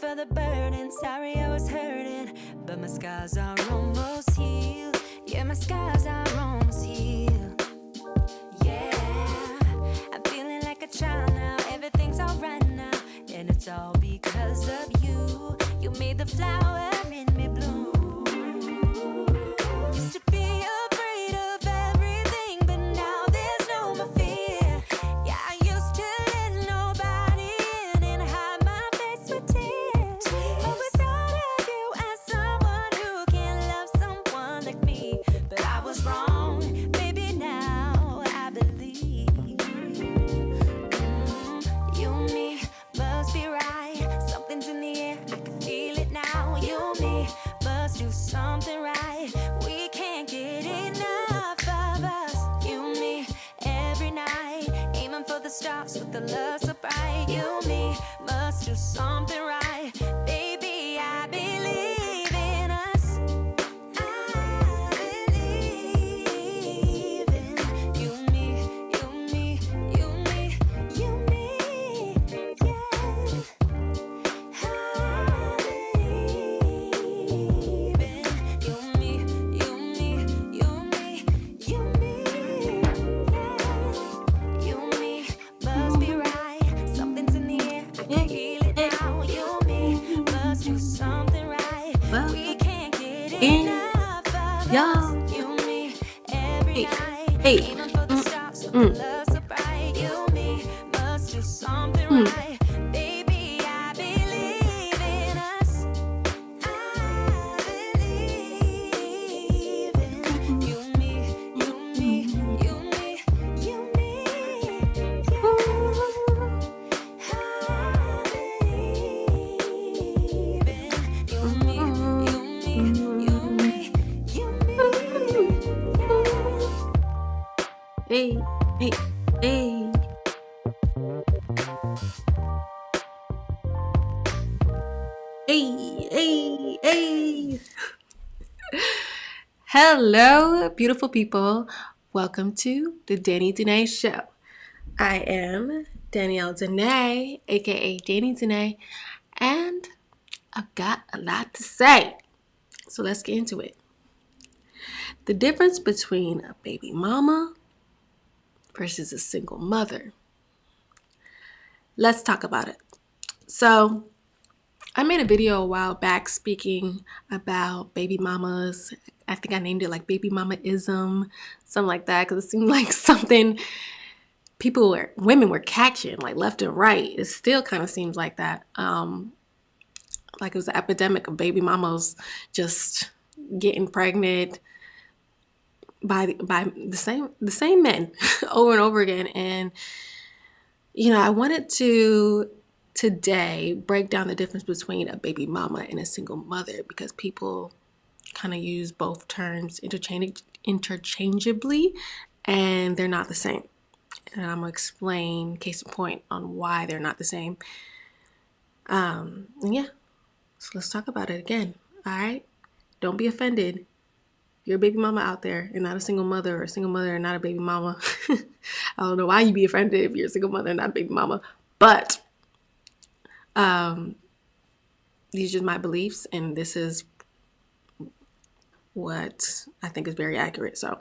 for the burden. Sorry I was hurting, but my scars are almost healed. Yeah, my scars are almost healed. Yeah, I'm feeling like a child now. Everything's alright now, and it's all because of you. You made the flower in me bloom. Used to be afraid of everything, but now there's no more fear. Yeah, I used to let nobody in and hide my face with tears. Always thought of you as someone who can love someone like me, but I was wrong. Baby, now I believe. You and me must be right. Something's in the air, I can feel it now. You and me must do something right. We can't get enough of us. You and me every night, aiming for the stars with the love so bright. You and me must do something right. Baby, I believe in us. I believe in you and me, you and me, you and me, you and me, yeah. I believe in you and me, you and me, you and me, you and me, yeah. You and me must be right. Something's in the air, I can feel it now. You and me must do something right. We can't get enough of Y'all. us. You and me every night, Hey. aiming for the stars with the love so bright. You and me must do something right. Baby, I believe in us. I believe in you and me, you and me, you and me, you and me, yeah. I believe in you and me, you and me, you and me, you and me, yeah. Hey, hey, hey. Hey, hey, hey. Hello, beautiful people. Welcome to the Danae Show. I am Danielle Danea, aka Danae, and I've got a lot to say. So let's get into it. The difference between a baby mama versus a single mother. Let's talk about it. So I made a video a while back speaking about baby mamas. I think I named it like baby mama-ism, something like that, because it seemed like something women were catching like left and right. It still kind of seems like that. Like it was an epidemic of baby mamas just getting pregnant by the same men over and over again. And I wanted to today break down the difference between a baby mama and a single mother, because people kind of use both terms interchangeably, and they're not the same. And I'm gonna explain, case in point, on why they're not the same. And yeah, so let's talk about it again. All right, don't be offended. If you're a baby mama out there and not a single mother, or a single mother and not a baby mama, I don't know why you'd be offended if you're a single mother and not a baby mama, but these are just my beliefs, and this is what I think is very accurate. So,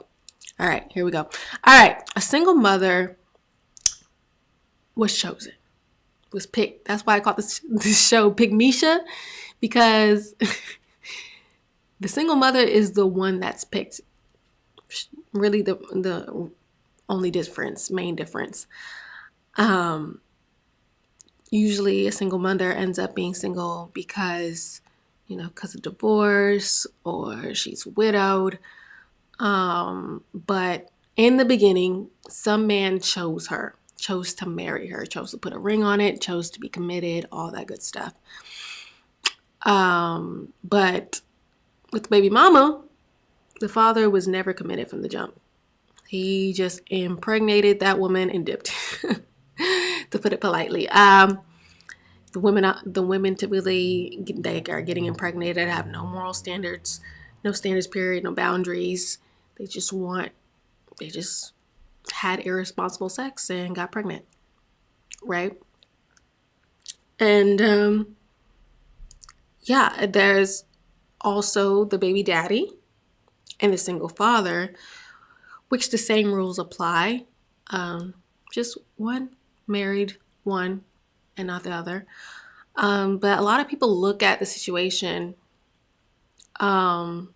all right, here we go. All right, a single mother was chosen, was picked. That's why I call this show Pick Misha, because the single mother is the one that's picked. Really, the only main difference. Usually a single mother ends up being single because of divorce, or she's widowed. But in the beginning, some man chose to marry her, chose to put a ring on it, chose to be committed, all that good stuff. But with baby mama, the father was never committed from the jump. He just impregnated that woman and dipped, to put it politely. The women typically, they are getting impregnated, have no moral standards, no standards period, no boundaries. They just had irresponsible sex and got pregnant, right? And yeah, there's also the baby daddy and the single father, which the same rules apply. Just one married, one and not the other. But a lot of people look at the situation, um,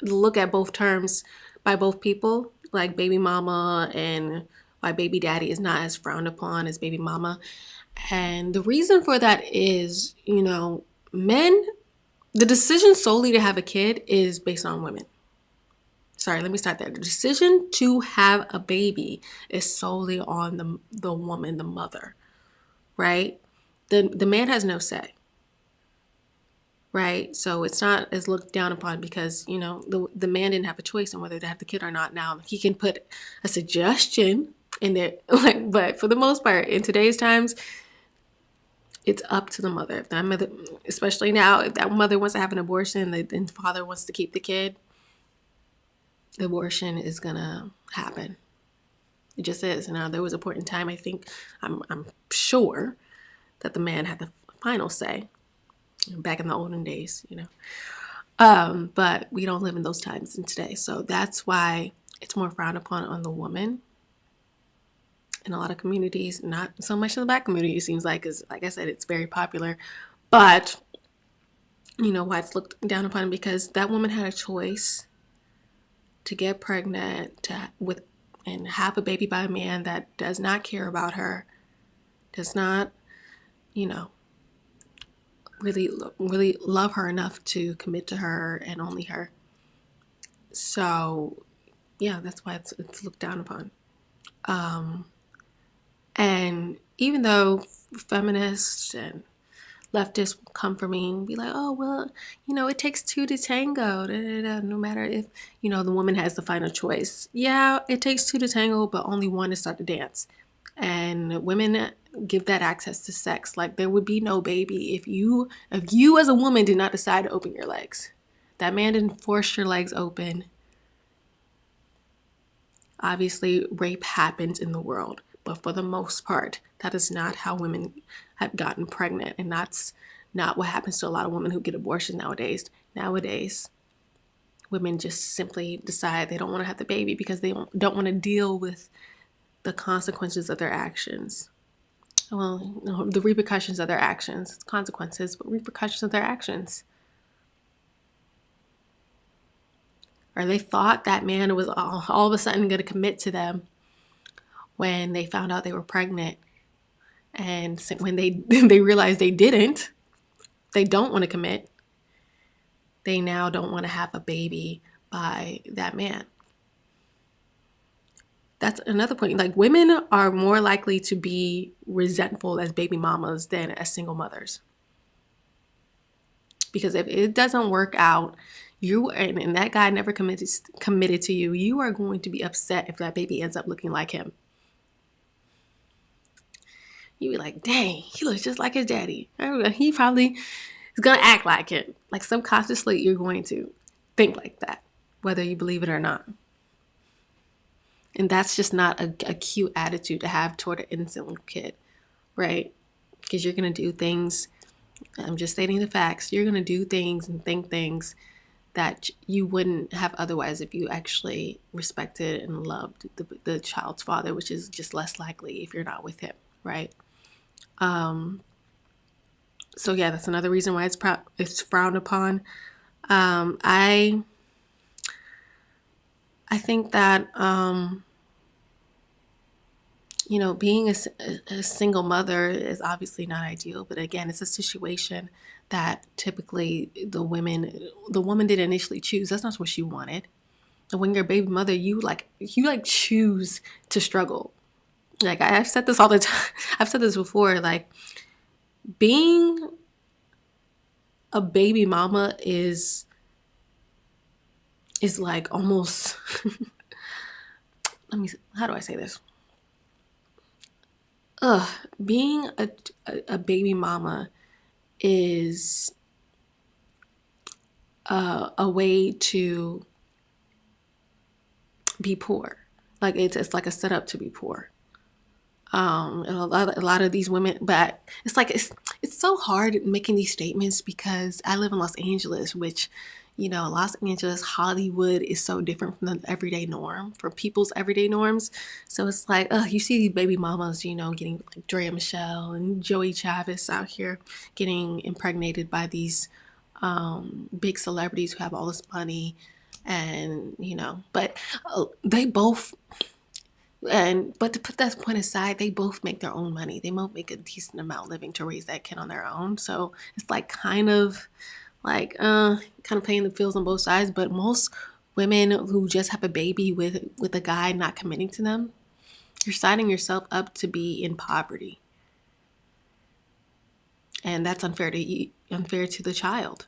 look at both terms by both people, like baby mama and why baby daddy is not as frowned upon as baby mama. And the reason for that is, men, the decision solely to have a kid is based on women. Sorry, let me start there. The decision to have a baby is solely on the woman, the mother, right? The man has no say, right? So it's not as looked down upon because, the man didn't have a choice on whether to have the kid or not. Now he can put a suggestion in there, like, but for the most part, in today's times, it's up to the mother. If that mother, especially now, if that mother wants to have an abortion, and the father wants to keep the kid, the abortion is gonna happen. It just is. Now there was a point in time, I think, I'm sure that the man had the final say back in the olden days. But we don't live in those times in today. So that's why it's more frowned upon on the woman in a lot of communities, not so much in the Black community, it seems like, because like I said, it's very popular. But why it's looked down upon, because that woman had a choice to get pregnant and have a baby by a man that does not care about her, does not, really, really love her enough to commit to her and only her. So, yeah, that's why it's looked down upon. And even though feminists and leftists come for me and be like, oh, well, it takes two to tango, da, da, da, no matter if, the woman has the final choice. Yeah, it takes two to tango, but only one to start to dance. And women give that access to sex. Like, there would be no baby if you as a woman did not decide to open your legs. That man didn't force your legs open. Obviously, rape happens in the world, but for the most part, that is not how women have gotten pregnant, and that's not what happens to a lot of women who get abortions nowadays. Nowadays, women just simply decide they don't want to have the baby because they don't want to deal with the consequences of their actions. Well, the repercussions of their actions. Consequences, but repercussions of their actions. Or they thought that man was all of a sudden going to commit to them when they found out they were pregnant. And when they they realized they don't want to commit, they now don't want to have a baby by that man. That's another point. Like, women are more likely to be resentful as baby mamas than as single mothers. Because if it doesn't work out, and that guy never committed to you, you are going to be upset if that baby ends up looking like him. You be like, dang, he looks just like his daddy. He probably is going to act like him. Like, subconsciously, you're going to think like that, whether you believe it or not. And that's just not a cute attitude to have toward an innocent kid, right? Because you're going to do things, I'm just stating the facts, you're going to do things and think things that you wouldn't have otherwise if you actually respected and loved the child's father, which is just less likely if you're not with him, right? So yeah, that's another reason why it's frowned upon. I think that being a single mother is obviously not ideal, but again, it's a situation that typically the woman didn't initially choose. That's not what she wanted. And when you're a baby mother, you choose to struggle. Like, I've said this all the time. I've said this before. Like, being a baby mama is like almost. How do I say this? Being a baby mama is a way to be poor. Like, it's like a setup to be poor. And a lot of these women, but it's so hard making these statements because I live in Los Angeles, which, you know, Los Angeles, Hollywood is so different from the everyday norm, from people's everyday norms. So it's like, you see these baby mamas, you know, getting like Drea Michelle and Joey Chavez out here getting impregnated by these big celebrities who have all this money, and you know, but they both but to put that point aside, they both make their own money. They both make a decent amount living to raise that kid on their own. So it's like kind of paying the bills on both sides. But most women who just have a baby with a guy not committing to them, you're signing yourself up to be in poverty, and that's unfair to you, unfair to the child.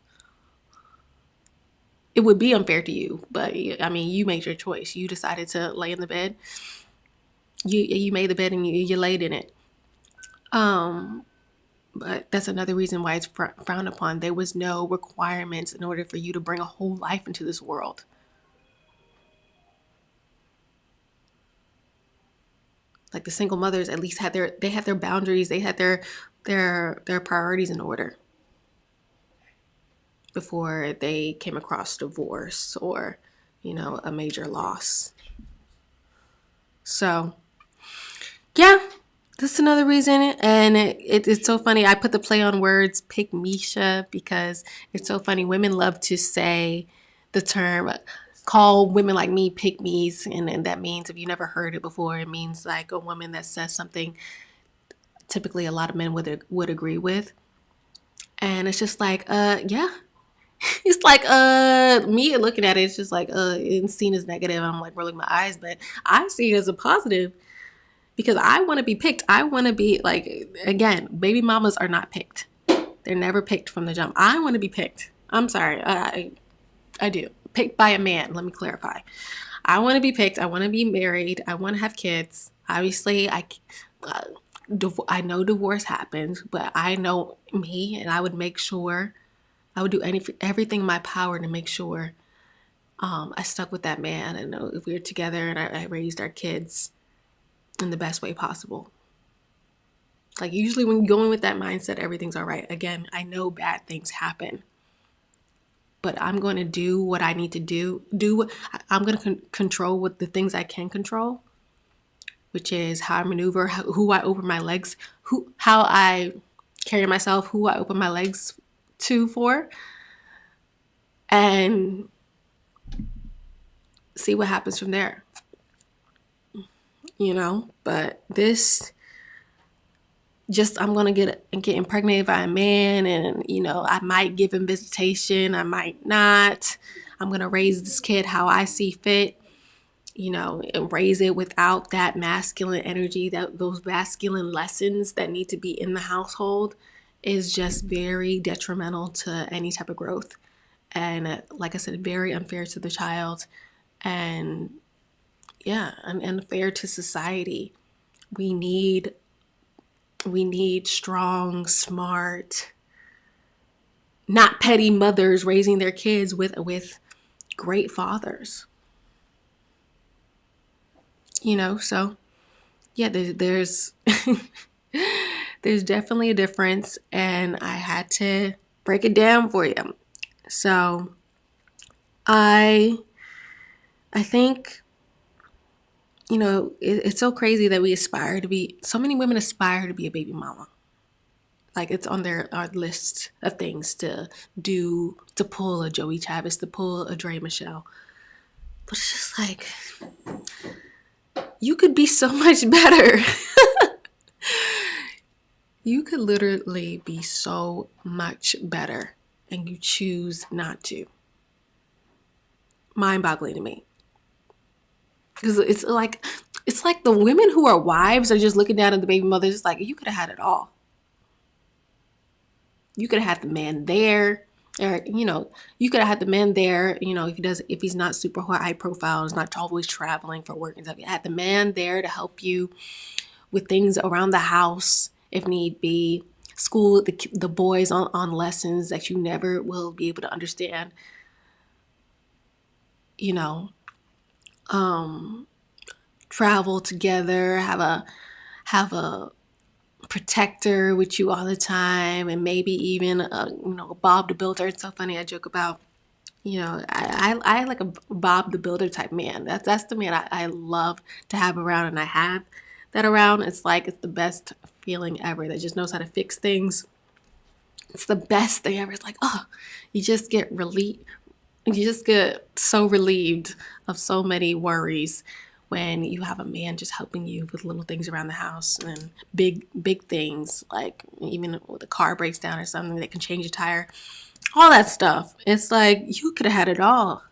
It would be unfair to you, but I mean, you made your choice. You decided to lay in the bed. You made the bed and you laid in it. But that's another reason why it's frowned upon. There was no requirements in order for you to bring a whole life into this world. Like the single mothers at least had their boundaries, they had their priorities in order before they came across divorce or, you know, a major loss. So yeah, that's another reason. And it's so funny. I put the play on words, pick Misha, because it's so funny. Women love to say the term, call women like me pick me's. And that means, if you never heard it before, it means like a woman that says something typically a lot of men would agree with. And it's just like, yeah. It's like, me looking at it, it's just like, it's seen as negative. And I'm like rolling my eyes, but I see it as a positive. Because I want to be picked. I want to be like, again, baby mamas are not picked. They're never picked from the jump. I want to be picked. I'm sorry. I do. Picked by a man. Let me clarify. I want to be picked. I want to be married. I want to have kids. Obviously, I know divorce happens, but I know me, and I would make sure, I would do everything in my power to make sure I stuck with that man, and if we were together and I raised our kids in the best way possible. Like, usually when you go in with that mindset, everything's all right. Again, I know bad things happen, but I'm going to do what I need to do. I'm going to control what the things I can control, which is how I maneuver, who I open my legs, how I carry myself, who I open my legs to for, and see what happens from there. You know, but this, just, I'm gonna get impregnated by a man, and you know, I might give him visitation, I might not. I'm gonna raise this kid how I see fit, you know, and raise it without that masculine energy, those masculine lessons that need to be in the household, is just very detrimental to any type of growth. And like I said, very unfair to the child, and yeah, and unfair to society. We need strong, smart, not petty mothers raising their kids with great fathers. You know, so yeah, there's there's definitely a difference, and I had to break it down for you. So I think, you know, it's so crazy that so many women aspire to be a baby mama. Like, it's on our list of things to do, to pull a Joey Chavez, to pull a Dre Michelle. But it's just like, you could be so much better. You could literally be so much better, and you choose not to. Mind-boggling to me. Because it's like the women who are wives are just looking down at the baby mothers. It's like, you could have had it all. You could have had the man there, or, you know, you could have had the man there, you know, if he's not super high profile, is not always traveling for work and stuff. You had the man there to help you with things around the house if need be. School the boys on lessons that you never will be able to understand. You know, travel together, have have a protector with you all the time, and maybe even a Bob the Builder. It's so funny. I joke about, I like a Bob the Builder type man. That's the man I love to have around, and I have that around. It's like it's the best feeling ever. That just knows how to fix things. It's the best thing ever. It's like, oh, you just get relief. You just get so relieved of so many worries when you have a man just helping you with little things around the house, and big things, like even when the car breaks down or something, that can change a tire, all that stuff. It's like you could have had it all.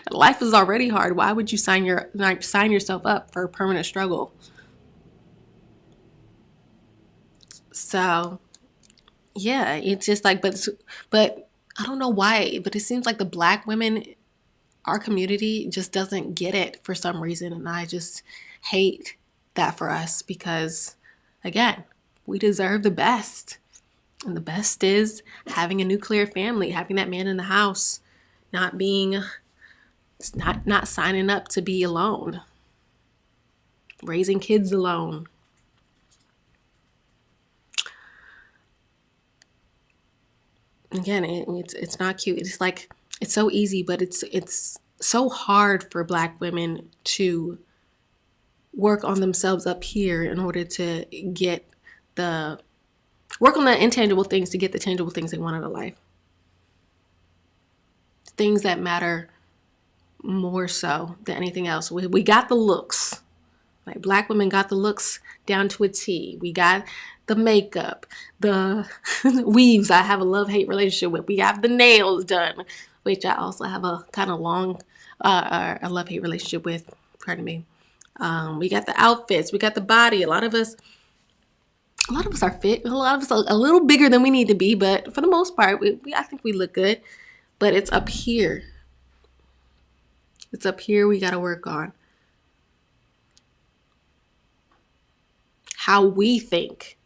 Life is already hard. Why would you sign yourself up for a permanent struggle? So yeah, it's just like, but I don't know why, but it seems like the Black women, our community, just doesn't get it for some reason, and I just hate that for us, because again, we deserve the best, and the best is having a nuclear family, having that man in the house, not being not signing up to be alone, raising kids alone. Again, it's not cute. It's like, it's so easy, but it's so hard for Black women to work on themselves up here in order to work on the intangible things to get the tangible things they want out of life. Things that matter more so than anything else. We got the looks. Like, Black women got the looks down to a T. We got the makeup, the weaves I have a love-hate relationship with. We have the nails done, which I also have a kind of long a love-hate relationship with. Pardon me. We got the outfits. We got the body. A lot of us are fit. A lot of us are a little bigger than we need to be, but for the most part, I think we look good. But it's up here. It's up here we got to work on. How we think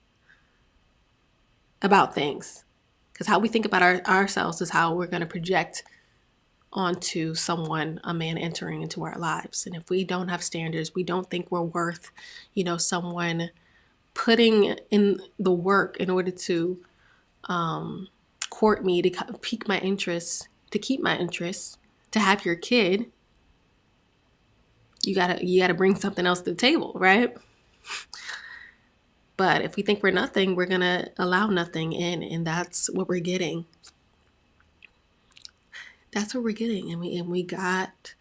about things. Because how we think about ourselves is how we're going to project onto someone, a man entering into our lives. And if we don't have standards, we don't think we're worth, someone putting in the work in order to court me, to pique my interest, to keep my interest, to have your kid, you gotta bring something else to the table, right? But if we think we're nothing, we're gonna allow nothing in, and that's what we're getting. That's what we're getting, and we got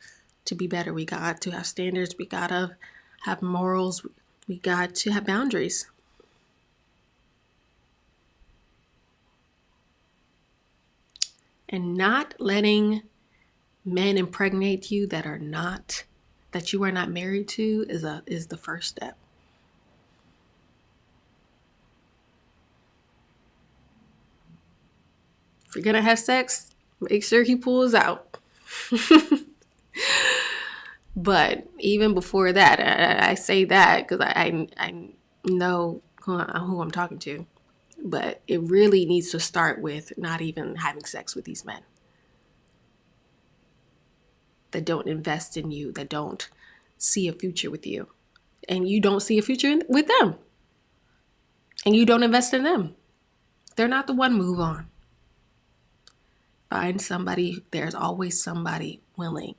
to be better. We got to have standards. We gotta have morals. We got to have boundaries. And not letting men impregnate you that you are not married to is the first step. If you're gonna have sex, make sure he pulls out. But even before that, I say that because I know who I'm talking to. But it really needs to start with not even having sex with these men that don't invest in you, that don't see a future with you. And you don't see a future with them. And you don't invest in them. They're not the one. Move on. Find somebody. There's always somebody willing.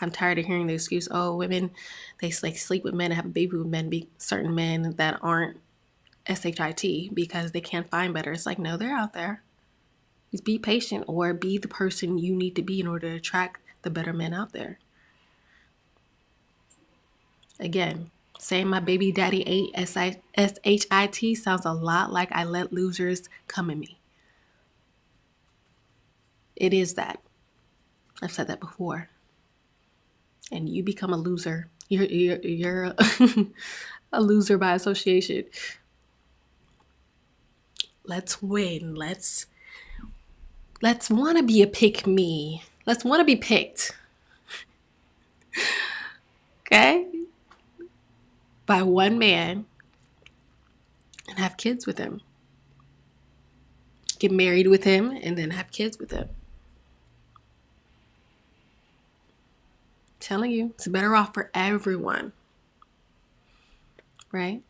I'm tired of hearing the excuse, oh, women, they sleep with men and have a baby with men, certain men that aren't SHIT because they can't find better. It's like, no, they're out there. Just be patient, or be the person you need to be in order to attract the better men out there. Again, saying my baby daddy ate SHIT sounds a lot like I let losers come in me. It is that. I've said that before. And you become a loser. You're a loser by association. Let's win. Let's want to be a pick me. Let's want to be picked. Okay? By one man and have kids with him. Get married with him and then have kids with him. Telling you, it's better off for everyone. right?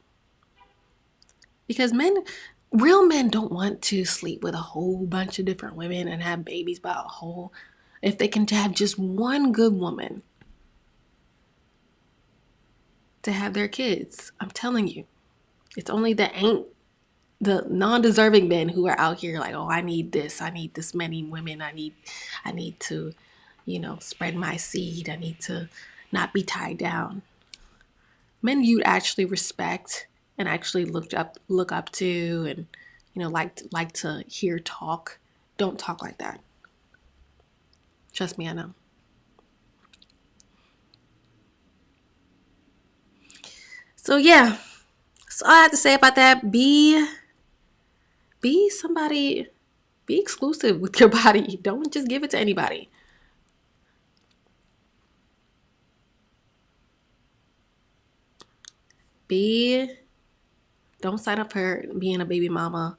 Because real men don't want to sleep with a whole bunch of different women and have babies by a whole, if they can have just one good woman to have their kids. I'm telling you, it's only the non-deserving men who are out here like, oh, I need this many women, I need to, spread my seed, I need to not be tied down. Men you'd actually respect and actually look up to, and like to hear talk, don't talk like that. Trust me, I know. So yeah, that's all I have to say about that. Be somebody, be exclusive with your body. Don't just give it to anybody. Don't sign up for being a baby mama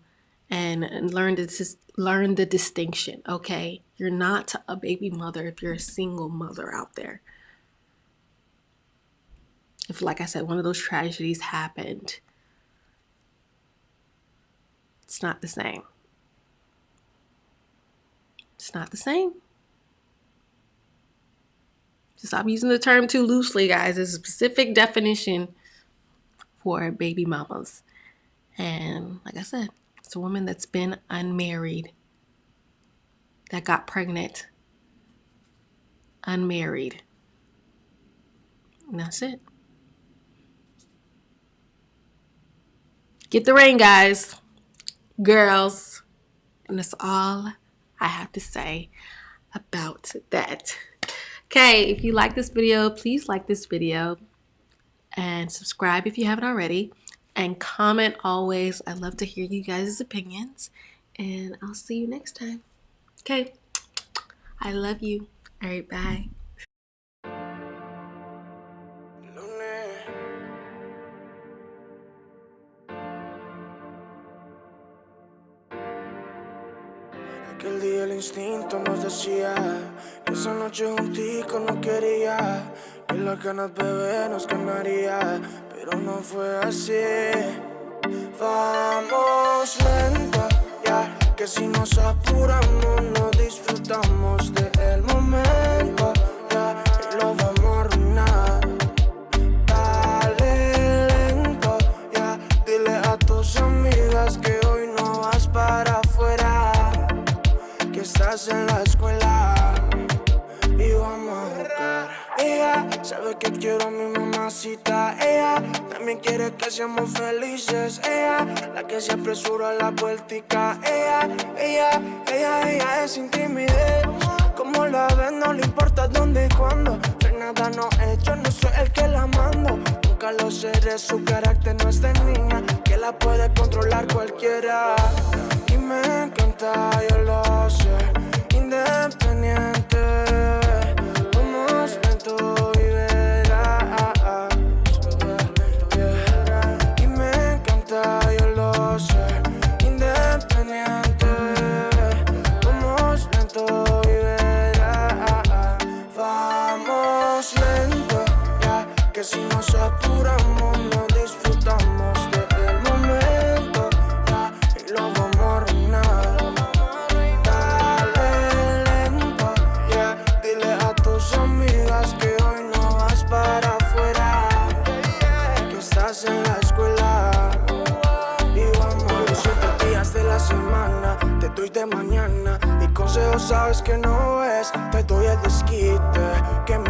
and learn the distinction, okay? You're not a baby mother if you're a single mother out there. If, like I said, one of those tragedies happened, it's not the same. It's not the same. Just stop using the term too loosely, guys. There's a specific definition for baby mamas. And like I said, it's a woman that's been unmarried, that got pregnant, unmarried. And that's it. Get the ring, guys, girls. And that's all I have to say about that. Okay, if you like this video, please like this video and subscribe if you haven't already, and comment always. I love to hear you guys' opinions, and I'll see you next time. Okay, I love you. All right, bye. Aquel día el instinto nos decía que esa noche juntico no quería, que las ganas bebé nos ganaría, pero no fue así. Vamos lento, ya, que si nos apuramos no disfrutamos del momento, ya, y lo vamos a arruinar. Dale lento, ya, dile a tus amigas que hoy no vas para afuera, que estás en la escuela y vamos a jugar. Ella sabe que quiero a mi mamacita. Ella también quiere que seamos felices. Ella, la que se apresura a la vueltica. Ella es sin timidez. Como la ves no le importa dónde y cuándo. Pero nada no he hecho, no soy el que la mando. Nunca lo seré, su carácter no es de niña, que la puede controlar cualquiera. Y me encanta, yo lo sé, independiente. Vamos lento y verás. Y me encanta, yo lo sé, independiente. Vamos lento y verás. Vamos lento, ya, que si nos apuramos no disfrutamos del momento, ya, y lo vamos a arruinar. Dale lento, ya, dile a tus amigas que hoy no vas para afuera, que estás en la escuela y vamos los 7 días de la semana. Te doy de mañana y consejos sabes que no es. Te doy el desquite que me